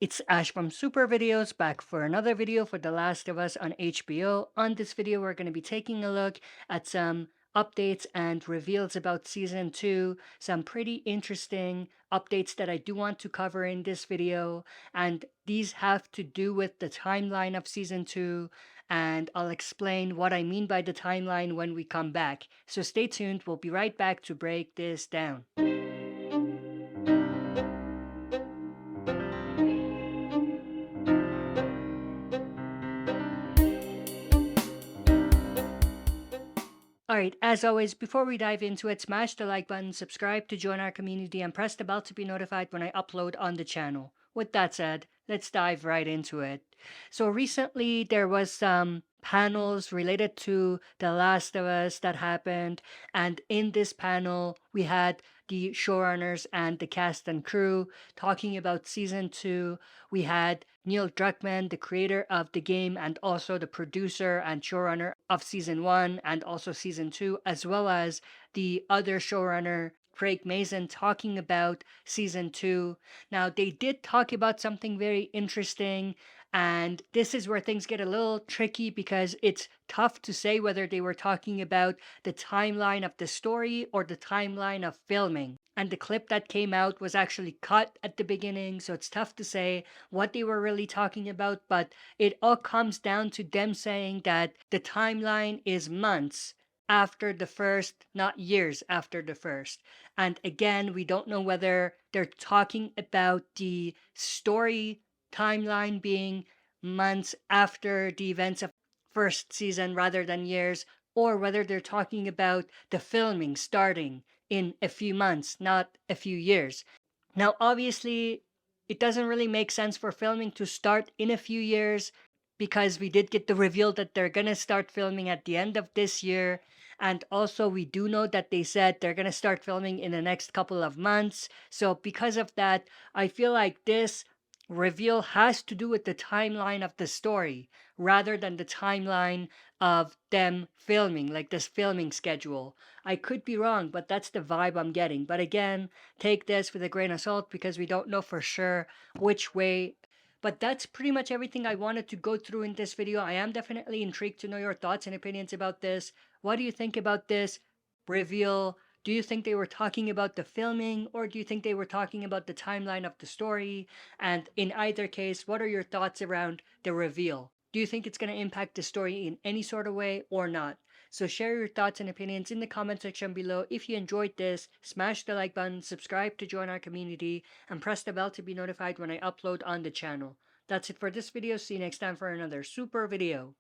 It's Ash from SuperVideos back for another video for The Last of Us on HBO. On this video, we're going to be taking a look at some updates and reveals about Season 2, some pretty interesting updates that I do want to cover in this video, and these have to do with the timeline of Season 2, and I'll explain what I mean by the timeline when we come back. So stay tuned, we'll be right back to break this down. Alright, as always, before we dive into it, smash the like button, subscribe to join our community, and press the bell to be notified when I upload on the channel. With that said, let's dive right into it. So recently there was some panels related to The Last of Us that happened, and in this panel we had the showrunners and the cast and crew talking about season 2. We had Neil Druckmann, the creator of the game and also the producer and showrunner of season 1 and also season 2, as well as the other showrunner Craig Mazin, talking about season 2. Now, they did talk about something very interesting, and this is where things get a little tricky because it's tough to say whether they were talking about the timeline of the story or the timeline of filming. And the clip that came out was actually cut at the beginning, so it's tough to say what they were really talking about, but it all comes down to them saying that the timeline is months after the first, not years after the first. And again, we don't know whether they're talking about the story timeline being months after the events of first season rather than years, or whether they're talking about the filming starting in a few months, not a few years. Now, obviously, it doesn't really make sense for filming to start in a few years because we did get the reveal that they're going to start filming at the end of this year. And also, we do know that they said they're going to start filming in the next couple of months. So, because of that, I feel like this reveal has to do with the timeline of the story rather than the timeline of them filming, like this filming schedule. I could be wrong, but that's the vibe I'm getting. But again, take this with a grain of salt because we don't know for sure which way. But that's pretty much everything I wanted to go through in this video. I am definitely intrigued to know your thoughts and opinions about this. What do you think about this reveal? Do you think they were talking about the filming, or do you think they were talking about the timeline of the story? And in either case, what are your thoughts around the reveal? Do you think it's going to impact the story in any sort of way or not? So share your thoughts and opinions in the comment section below. If you enjoyed this, smash the like button, subscribe to join our community, and press the bell to be notified when I upload on the channel. That's it for this video. See you next time for another super video.